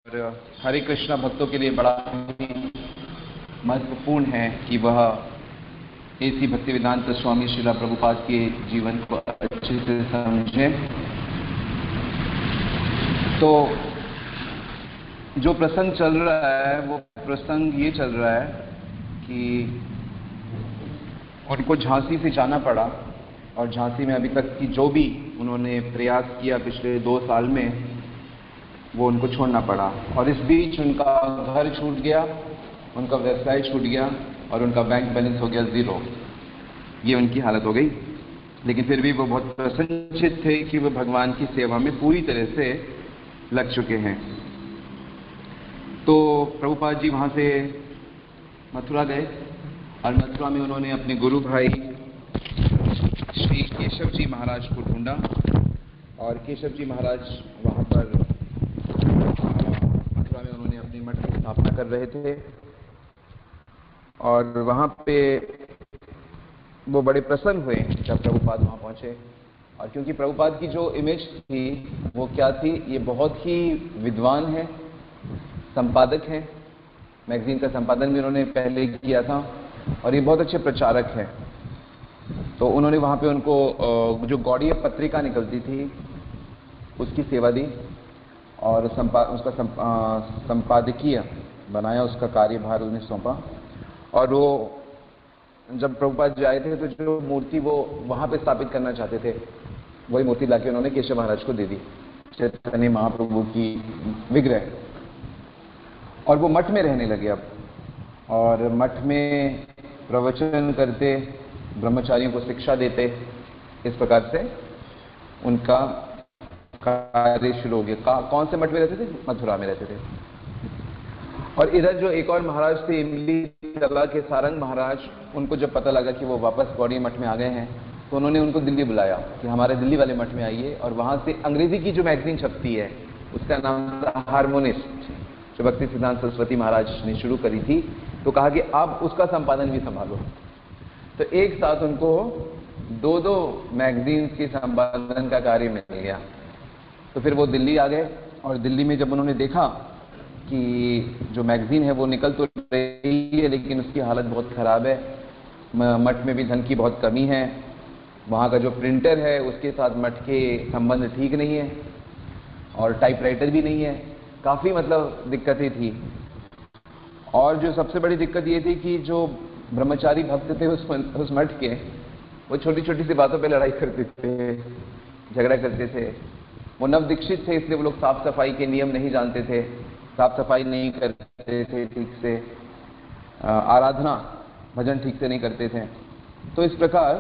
और हरे कृष्णा भक्तों के लिए बड़ा ही महत्वपूर्ण है कि वह ऐसी भक्तिवेदांत स्वामी श्रील प्रभुपाद के जीवन को अच्छे से समझें। तो जो प्रसंग चल रहा है वो प्रसंग ये चल रहा है कि उनको झांसी से जाना पड़ा और झांसी में अभी तक की जो भी उन्होंने प्रयास किया पिछले 2 साल में वो उनको छोड़ना पड़ा। और इस बीच उनका घर छूट गया, उनका व्यवसाय छूट गया और उनका बैंक बैलेंस हो गया 0। ये उनकी हालत हो गई। लेकिन फिर भी वो बहुत प्रसन्नचित्त थे कि वो भगवान की सेवा में पूरी तरह से लग चुके हैं। तो प्रभुपाद जी वहाँ से मथुरा गए और मथुरा में उन्होंने अपने गुरु भाई श्री केशव जी महाराज को ढूंढा और केशव जी महाराज वहाँ पर मथुरा में उन्होंने अपनी मठ की स्थापना कर रहे थे। और वहाँ पे वो बड़े प्रसन्न हुए जब प्रभुपाद वहाँ पहुँचे। और क्योंकि प्रभुपाद की जो इमेज थी वो क्या थी, ये बहुत ही विद्वान है, संपादक हैं, मैगजीन का संपादन भी उन्होंने पहले किया था और ये बहुत अच्छे प्रचारक हैं। तो उन्होंने वहाँ पे उनको जो गौड़ीय पत्रिका निकलती थी उसकी सेवा दी और उसका संपादकीय बनाया, उसका कार्यभार उन्हें सौंपा। और वो जब प्रभुपाद जी आए थे तो जो मूर्ति वो वहाँ पे स्थापित करना चाहते थे वही मूर्ति लाके उन्होंने केशव महाराज को दे दी, चैतन्य महाप्रभु की विग्रह। और वो मठ में रहने लगे अब, और मठ में प्रवचन करते, ब्रह्मचारियों को शिक्षा देते। इस प्रकार से उनका कार्य शुरू हो गया। कौन से मठ में रहते थे? मथुरा में रहते थे। और इधर जो एक और महाराज थे इमली तला के सारंग महाराज, उनको जब पता लगा कि वो वापस गौड़ी मठ में आ गए हैं तो उन्होंने उनको दिल्ली बुलाया कि हमारे दिल्ली वाले मठ में आइए। और वहाँ से अंग्रेजी की जो मैगजीन छपती है उसका नाम था हार्मोनिस्ट, जो भक्ति सिद्धांत सरस्वती महाराज ने शुरू करी थी। तो कहा कि आप उसका संपादन भी संभालो। तो एक साथ उनको 2-2 मैगजीन के संपादन का कार्य मिल गया। तो फिर वो दिल्ली आ गए और दिल्ली में जब उन्होंने देखा कि जो मैगजीन है वो निकल तो रही है लेकिन उसकी हालत बहुत ख़राब है, मठ में भी धन की बहुत कमी है, वहाँ का जो प्रिंटर है उसके साथ मठ के संबंध ठीक नहीं है और टाइपराइटर भी नहीं है, काफ़ी मतलब दिक्कतें थी। और जो सबसे बड़ी दिक्कत ये थी कि जो ब्रह्मचारी भक्त थे उस मठ के, वो छोटी छोटी सी बातों पे लड़ाई करते थे, झगड़ा करते थे। वो नव दीक्षित थे इसलिए वो लोग साफ सफाई के नियम नहीं जानते थे, साफ सफाई नहीं करते थे ठीक से, आराधना भजन ठीक से नहीं करते थे। तो इस प्रकार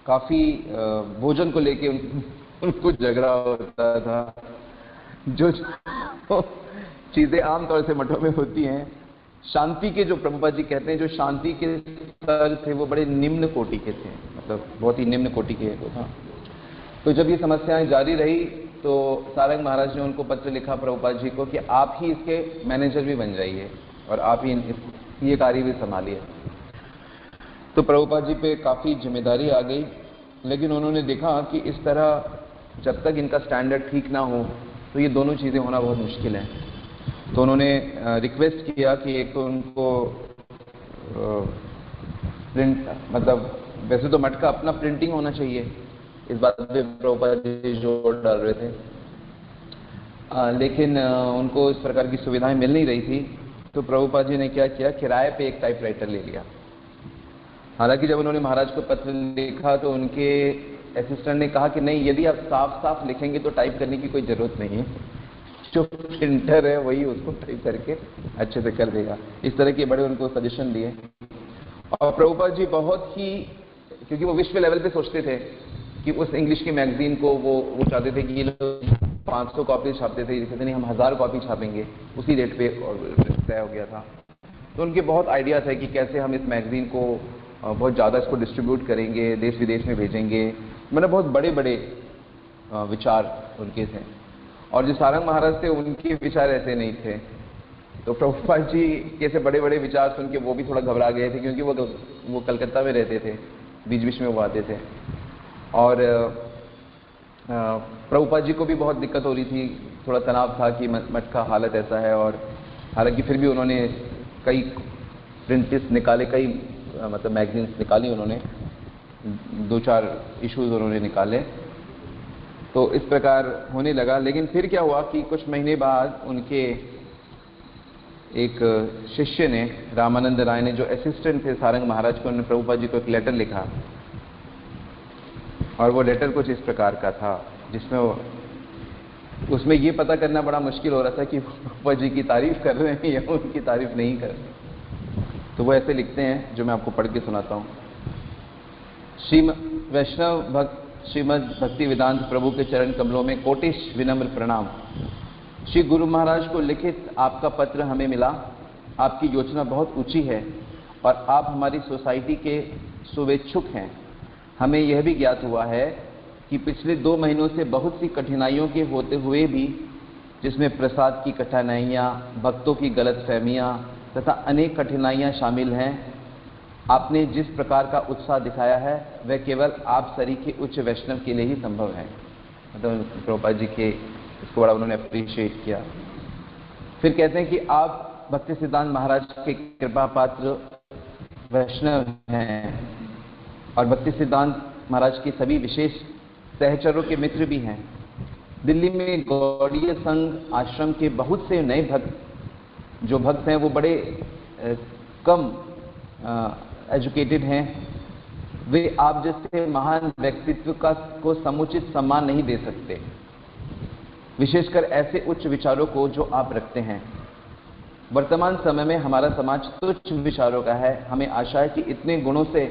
काफ़ी भोजन को लेके उनको झगड़ा होता था। जो चीज़ें आमतौर से मठों में होती हैं, शांति के जो प्रभुपाद जी कहते हैं जो शांति के स्तर थे वो बड़े निम्न कोटि के थे, मतलब बहुत ही निम्न कोटि के वो था। तो जब ये समस्याएं जारी रही तो सारंग महाराज ने उनको पत्र लिखा प्रभुपाद जी को कि आप ही इसके मैनेजर भी बन जाइए और आप ही ये कार्य भी संभालिए। तो प्रभुपाद जी पे काफ़ी जिम्मेदारी आ गई। लेकिन उन्होंने देखा कि इस तरह जब तक इनका स्टैंडर्ड ठीक ना हो तो ये दोनों चीज़ें होना बहुत मुश्किल है। तो उन्होंने रिक्वेस्ट किया कि एक तो उनको प्रिंट, मतलब वैसे तो मठ का अपना प्रिंटिंग होना चाहिए, इस बात पे प्रभुपाद जी जोर डाल रहे थे, लेकिन उनको इस प्रकार की सुविधाएं मिल नहीं रही थी। तो प्रभुपाद जी ने क्या किया, किराए पे एक टाइपराइटर ले लिया। हालांकि जब उन्होंने महाराज को पत्र लिखा तो उनके असिस्टेंट ने कहा कि नहीं, यदि आप साफ साफ लिखेंगे तो टाइप करने की कोई ज़रूरत नहीं है, जो प्रिंटर है वही उसको टाइप करके अच्छे से कर देगा। इस तरह के बड़े उनको सजेशन दिए। और प्रभुपाद जी बहुत ही, क्योंकि वो विश्व लेवल पे सोचते थे कि उस इंग्लिश की मैगजीन को वो चाहते थे कि ये लोग 500 कॉपी छापते थे, कहते नहीं हम 1000 कॉपी छापेंगे, उसी रेट पे तय हो गया था। तो उनके बहुत आइडिया थे कि कैसे हम इस मैगजीन को बहुत ज़्यादा इसको डिस्ट्रीब्यूट करेंगे, देश विदेश में भेजेंगे। मतलब बहुत बड़े बड़े विचार उनके थे। और जो सारंग महाराज थे उनके विचार ऐसे नहीं थे। तो प्रभुपाद जी के से बड़े बड़े विचार सुन के वो भी थोड़ा घबरा गए थे, क्योंकि वो कलकत्ता में रहते थे, बीच बीच में वो आते थे। और प्रभुपाद जी को भी बहुत दिक्कत हो रही थी, थोड़ा तनाव था कि मठ का हालत ऐसा है, और हालांकि फिर भी उन्होंने कई प्रिंट्स निकाले, कई मतलब मैगजीन्स निकाली उन्होंने, 2-4 इश्यूज उन्होंने निकाले, तो इस प्रकार होने लगा। लेकिन फिर क्या हुआ कि कुछ महीने बाद उनके एक शिष्य ने, रामानंद राय ने, जो असिस्टेंट थे सारंग महाराज के, उन्होंने प्रभुपाद जी को एक लेटर लिखा, और वो लेटर कुछ इस प्रकार का था, जिसमें उसमें ये पता करना बड़ा मुश्किल हो रहा था कि प्रभुपाद जी की तारीफ कर रहे हैं या उनकी तारीफ नहीं कर रहे। तो वो ऐसे लिखते हैं, जो मैं आपको पढ़ के सुनाता हूँ। वैष्णव भक्त श्रीमद् भक्ति वेदांत प्रभु के चरण कमलों में कोटिश विनम्र प्रणाम। श्री गुरु महाराज को लिखित आपका पत्र हमें मिला। आपकी योजना बहुत ऊंची है और आप हमारी सोसाइटी के शुभेच्छुक हैं। हमें यह भी ज्ञात हुआ है कि पिछले 2 महीनों से बहुत सी कठिनाइयों के होते हुए भी, जिसमें प्रसाद की कठिनाइयाँ, भक्तों की गलतफहमियाँ तथा अनेक कठिनाइयाँ शामिल हैं, आपने जिस प्रकार का उत्साह दिखाया है वह केवल आप सरीखे उच्च वैष्णव के लिए ही संभव है। मतलब प्रभुपाद जी के इसको बड़ा उन्होंने अप्रिशिएट किया। फिर कहते हैं कि आप भक्ति सिद्धांत महाराज के कृपा पात्र वैष्णव हैं और भक्ति सिद्धांत महाराज के सभी विशेष सहचरों के मित्र भी हैं। दिल्ली में गौड़ीय संघ आश्रम के बहुत से नए भक्त जो भक्त हैं वो बड़े कम एजुकेटेड हैं। वे आप जैसे महान व्यक्तित्व को समुचित सम्मान नहीं दे सकते, विशेषकर ऐसे उच्च विचारों को जो आप रखते हैं। वर्तमान समय में हमारा समाज तुच्छ विचारों का है। हमें आशा है कि इतने गुणों से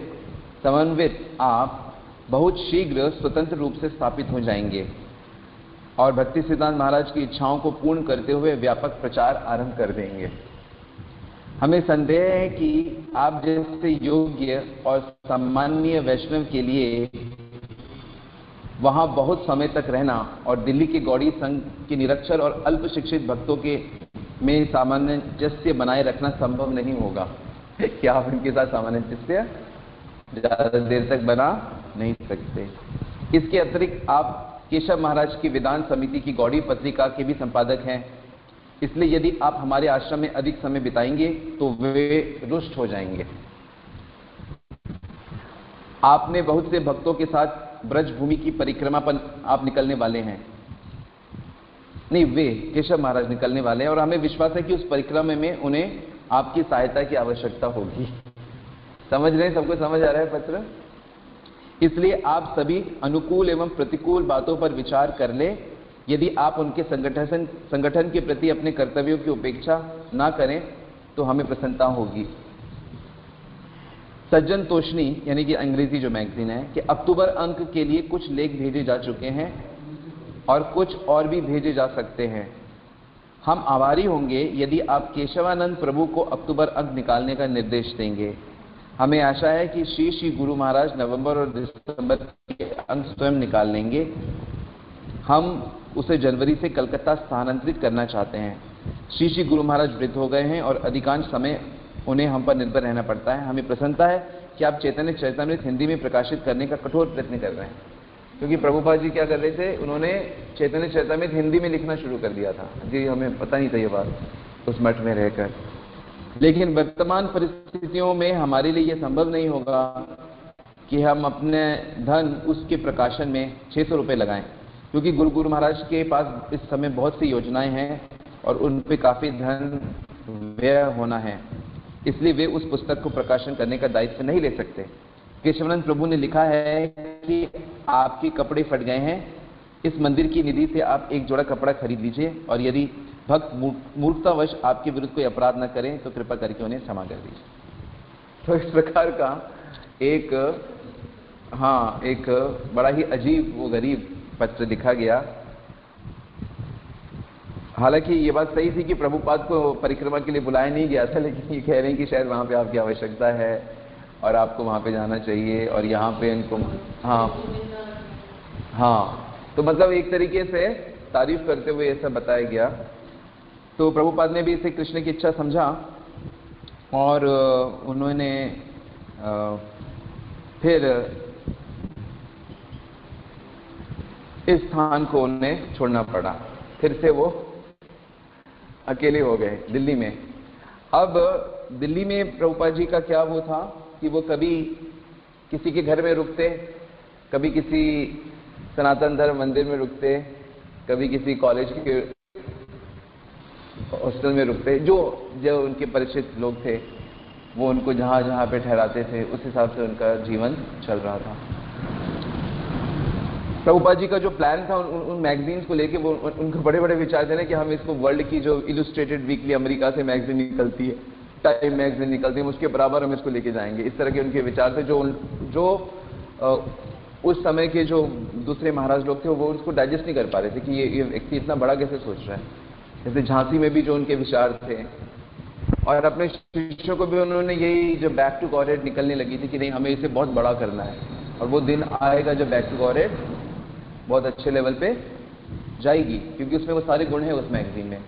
समन्वित आप बहुत शीघ्र स्वतंत्र रूप से स्थापित हो जाएंगे और भक्ति सिद्धांत महाराज की इच्छाओं को पूर्ण करते हुए व्यापक प्रचार आरंभ कर देंगे। हमें संदेह है कि आप जैसे योग्य और सम्माननीय वैष्णव के लिए वहां बहुत समय तक रहना और दिल्ली के गौड़ी संघ के निरक्षर और अल्प शिक्षित भक्तों के में सामंजस्य बनाए रखना संभव नहीं होगा। क्या आप इनके साथ सामंजस्य ज्यादा देर तक बना नहीं सकते। इसके अतिरिक्त आप केशव महाराज की वेदांत समिति की गौड़ी पत्रिका के भी संपादक हैं, इसलिए यदि आप हमारे आश्रम में अधिक समय बिताएंगे तो वे रुष्ट हो जाएंगे। आपने बहुत से भक्तों के साथ ब्रजभूमि की परिक्रमा पर आप निकलने वाले हैं। नहीं, वे केशव महाराज निकलने वाले हैं और हमें विश्वास है कि उस परिक्रमा में उन्हें आपकी सहायता की आवश्यकता होगी। समझ रहे हैं? सबको समझ आ रहा है पत्र? इसलिए आप सभी अनुकूल एवं प्रतिकूल बातों पर विचार कर ले। यदि आप उनके संगठन के प्रति अपने कर्तव्यों की उपेक्षा ना करें तो हमें प्रसन्नता होगी। सज्जन तोषणी यानी कि अंग्रेजी जो मैगजीन है कि अक्टूबर अंक के लिए कुछ लेख भेजे जा चुके हैं और कुछ और भी भेजे जा सकते हैं। हम आभारी होंगे यदि आप केशवानंद प्रभु को अक्टूबर अंक निकालने का निर्देश देंगे। हमें आशा है कि श्री गुरु महाराज नवंबर और दिसंबर के अंक स्वयं निकाल लेंगे। हम उसे जनवरी से कलकत्ता स्थानांतरित करना चाहते हैं। श्री गुरु महाराज वृद्ध हो गए हैं और अधिकांश समय उन्हें हम पर निर्भर रहना पड़ता है। हमें प्रसन्नता है कि आप चैतन्य चरितामृत हिंदी में प्रकाशित करने का कठोर प्रयत्न कर रहे हैं, क्योंकि प्रभुपाद जी क्या कर रहे थे, उन्होंने चैतन्य चरितामृत हिंदी में लिखना शुरू कर दिया था जी। हमें पता नहीं था ये बात उस मठ में रहकर, लेकिन वर्तमान परिस्थितियों में हमारे लिए यह संभव नहीं होगा कि हम अपने धन उसके प्रकाशन में 600 रुपये लगाएं, क्योंकि गुरु महाराज के पास इस समय बहुत सी योजनाएं हैं और उन पे काफी धन व्यय होना है, इसलिए वे उस पुस्तक को प्रकाशन करने का दायित्व नहीं ले सकते। केशवानंद प्रभु ने लिखा है कि आपके कपड़े फट गए हैं, इस मंदिर की निधि से आप एक जोड़ा कपड़ा खरीद लीजिए और यदि भक्त मूर्खतावश आपके विरुद्ध कोई अपराध न करें तो कृपा करके उन्हें क्षमा कर दीजिए। तो इस प्रकार का एक बड़ा ही अजीब वो गरीब पत्र लिखा गया। हालांकि ये बात सही थी कि प्रभुपाद को परिक्रमा के लिए बुलाया नहीं गया था, लेकिन ये कह रहे हैं कि शायद वहां पे आपकी आवश्यकता है और आपको वहां पे जाना चाहिए और यहाँ पे इनको तो मतलब एक तरीके से तारीफ करते हुए ऐसा बताया गया। तो प्रभुपाद ने भी इसे कृष्ण की इच्छा समझा और उन्होंने फिर इस स्थान को उन्हें छोड़ना पड़ा। फिर से वो अकेले हो गए दिल्ली में। अब दिल्ली में प्रभुपाद जी का क्या वो था कि वो कभी किसी के घर में रुकते, कभी किसी सनातन धर्म मंदिर में रुकते, कभी किसी कॉलेज के हॉस्टल में रुकते। जो उनके परिचित लोग थे वो उनको जहाँ जहाँ पे ठहराते थे, उस हिसाब से उनका जीवन चल रहा था। प्रभुपाद जी का जो प्लान था उन मैगजीन्स को लेके, वो उनके बड़े बड़े विचार थे ना कि हम इसको वर्ल्ड की जो इलस्ट्रेटेड वीकली अमेरिका से मैगजीन निकलती है, टाइम मैगजीन निकलती है, उसके बराबर हम इसको लेके जाएंगे। इस तरह के उनके विचार थे जो उस समय के जो दूसरे महाराज लोग थे वो उसको डाइजेस्ट नहीं कर पा रहे थे कि ये व्यक्ति इतना बड़ा कैसे सोच रहा है। जैसे झांसी में भी जो उनके विचार थे, और अपने शिष्यों को भी उन्होंने यही, जो बैक टू गॉडहेड निकलने लगी थी कि नहीं हमें इसे बहुत बड़ा करना है, और वो दिन आएगा जब बैक टू गॉडहेड बहुत अच्छे लेवल पे जाएगी, क्योंकि उसमें वो सारे गुण हैं उस मैगजीन में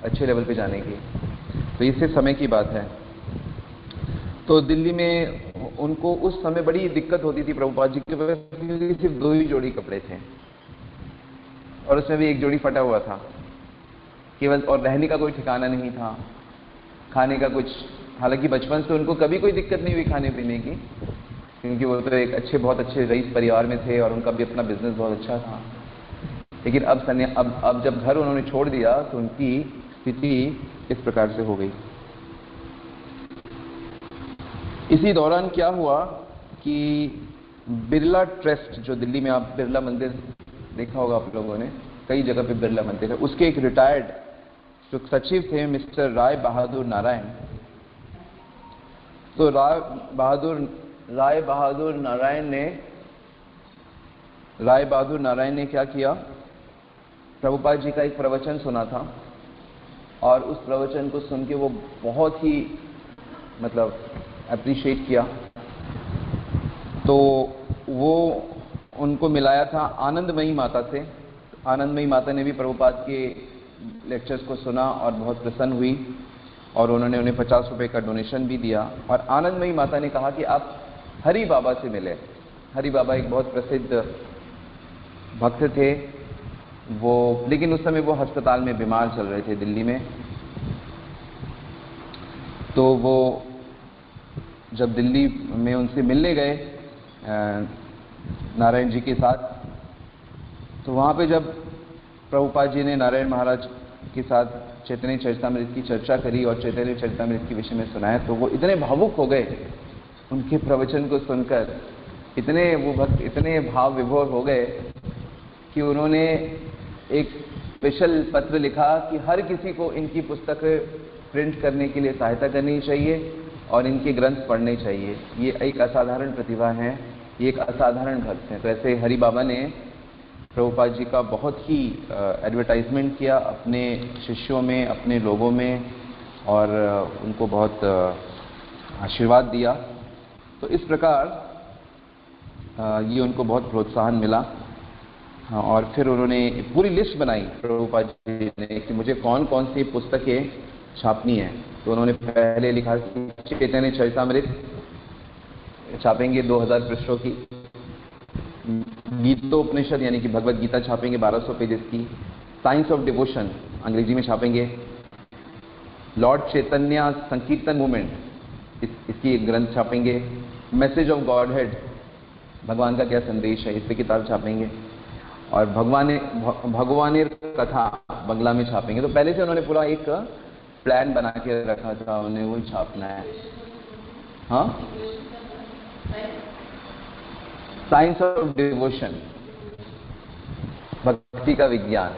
अच्छे लेवल पे जाने की। तो इससे समय की बात है। तो दिल्ली में उनको उस समय बड़ी दिक्कत होती थी प्रभुपाद जी के, क्योंकि सिर्फ 2 ही जोड़ी कपड़े थे, और उसमें भी एक जोड़ी फटा हुआ था केवल, और रहने का कोई ठिकाना नहीं था, खाने का कुछ। हालांकि बचपन से उनको कभी कोई दिक्कत नहीं हुई खाने पीने की, क्योंकि वो तो एक बहुत अच्छे रईस परिवार में थे और उनका भी अपना बिजनेस बहुत अच्छा था। लेकिन अब जब घर उन्होंने छोड़ दिया तो उनकी स्थिति इस प्रकार से हो गई। इसी दौरान क्या हुआ कि बिरला ट्रस्ट, जो दिल्ली में आप बिरला मंदिर देखा होगा आप लोगों ने, कई जगह पे बिरला मंदिर है, उसके एक रिटायर्ड जो सचिव थे मिस्टर राय बहादुर नारायण। तो राय बहादुर नारायण ने क्या किया, प्रभुपाद जी का एक प्रवचन सुना था, और उस प्रवचन को सुन के वो बहुत ही मतलब अप्रिशिएट किया। तो वो उनको मिलाया था आनंदमयी माता से। आनंदमयी माता ने भी प्रभुपाद के लेक्चर्स को सुना और बहुत प्रसन्न हुई, और उन्होंने उन्हें 50 रुपए का डोनेशन भी दिया। और आनंदमयी माता ने कहा कि आप हरि बाबा से मिले। हरि बाबा एक बहुत प्रसिद्ध भक्त थे वो, लेकिन उस समय वो अस्पताल में बीमार चल रहे थे दिल्ली में। तो वो जब दिल्ली में उनसे मिलने गए नारायण जी के साथ, तो वहाँ पे जब प्रभुपाद जी ने नारायण महाराज के साथ चैतन्य चरितामृत की चर्चा करी और चैतन्य चरितामृत के विषय में सुनाया, तो वो इतने भावुक हो गए उनके प्रवचन को सुनकर, इतने वो भक्त इतने भाव विभोर हो गए कि उन्होंने एक स्पेशल पत्र लिखा कि हर किसी को इनकी पुस्तक प्रिंट करने के लिए सहायता करनी चाहिए और इनके ग्रंथ पढ़ने चाहिए। ये एक असाधारण प्रतिभा है, ये एक असाधारण भक्त हैं। तो ऐसे हरि बाबा ने प्रभुपाद जी का बहुत ही एडवर्टाइजमेंट किया अपने शिष्यों में, अपने लोगों में, और उनको बहुत आशीर्वाद दिया। तो इस प्रकार ये उनको बहुत प्रोत्साहन मिला। और फिर उन्होंने पूरी लिस्ट बनाई प्रभुपाद जी ने कि मुझे कौन कौन सी पुस्तकें छापनी है। तो उन्होंने पहले लिखा कि चैतन्य चरितामृत छापेंगे 2000 पृष्ठों की, गीतोपनिषद यानी कि भगवत गीता छापेंगे 1200 पेजेस की, साइंस ऑफ डिवोशन अंग्रेजी में छापेंगे, लॉर्ड चैतन्य संकीर्तन मूवमेंट इसकी एक ग्रंथ छापेंगे, मैसेज ऑफ गॉड हेड भगवान का क्या संदेश है इस पे किताब छापेंगे, और भगवानेर कथा बंगला में छापेंगे। तो पहले से उन्होंने पूरा एक प्लान बना के रखा था, उन्हें वो छापना है। हाँ, साइंस ऑफ डिवोशन, भक्ति का विज्ञान,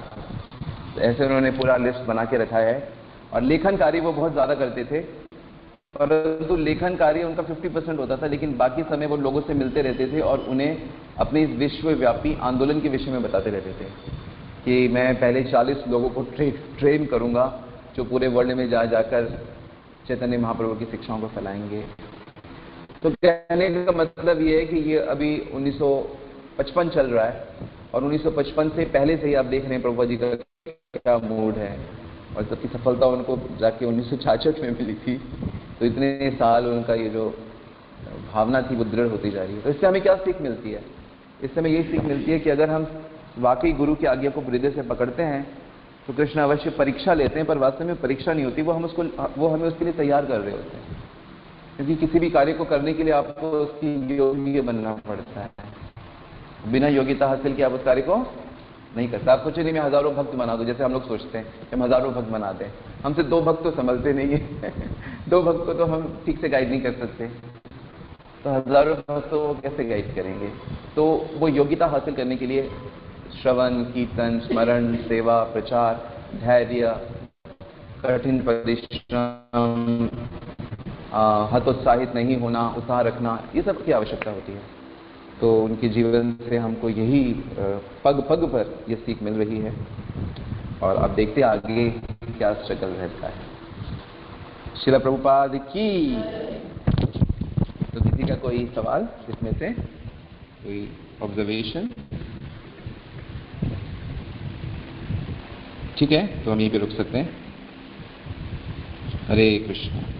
तो ऐसे उन्होंने पूरा लिस्ट बना के रखा है। और लेखन कार्य वो बहुत ज्यादा करते थे, परंतु लेखन कार्य उनका 50% होता था, लेकिन बाकी समय वो लोगों से मिलते रहते थे और उन्हें अपने इस विश्वव्यापी आंदोलन के विषय में बताते रहते थे कि मैं पहले 40 लोगों को ट्रेन करूंगा जो पूरे वर्ल्ड में जाकर चैतन्य महाप्रभु की शिक्षाओं को फैलाएंगे। तो कहने का मतलब ये है कि ये अभी 1955 चल रहा है, और 1955 से पहले से ही आप देख रहे हैं प्रभुपाद जी का क्या मूड है, और सबकी सफलता उनको जाके 1966 में मिली थी। तो इतने साल उनका ये जो भावना थी वो दृढ़ होती जा रही है। तो इससे हमें क्या सीख मिलती है? इससे हमें ये सीख मिलती है कि अगर हम वाकई गुरु की आज्ञा को हृदय से पकड़ते हैं तो कृष्ण अवश्य परीक्षा लेते हैं, पर वास्तव में परीक्षा नहीं होती, वो हमें उसके लिए तैयार कर रहे होते हैं। क्योंकि किसी भी कार्य को करने के लिए आपको उसकी योग्य बनना पड़ता है। बिना योग्यता हासिल किए आप उस कार्य को नहीं करते। आप सोचिए नहीं मैं हजारों भक्त बना दूं, जैसे हम लोग सोचते हैं कि हम हजारों भक्त बना दें, हमसे 2 भक्त तो संभलते नहीं है 2 भक्त को तो हम ठीक से गाइड नहीं कर सकते, तो हजारों भक्त को कैसे गाइड करेंगे? तो वो योग्यता हासिल करने के लिए श्रवण, कीर्तन, स्मरण, सेवा, प्रचार, धैर्य, कठिन परिश्रम, हतोत्साहित नहीं होना, उत्साह रखना, ये सब की आवश्यकता होती है। तो उनके जीवन से हमको यही पग पग पर ये सीख मिल रही है। और अब देखते हैं आगे क्या स्ट्रगल रहता है। श्रील प्रभुपाद की। तो किसी का कोई सवाल इसमें से, कोई ऑब्जर्वेशन? ठीक है, तो हम यहीं पे रुक सकते हैं। हरे कृष्ण।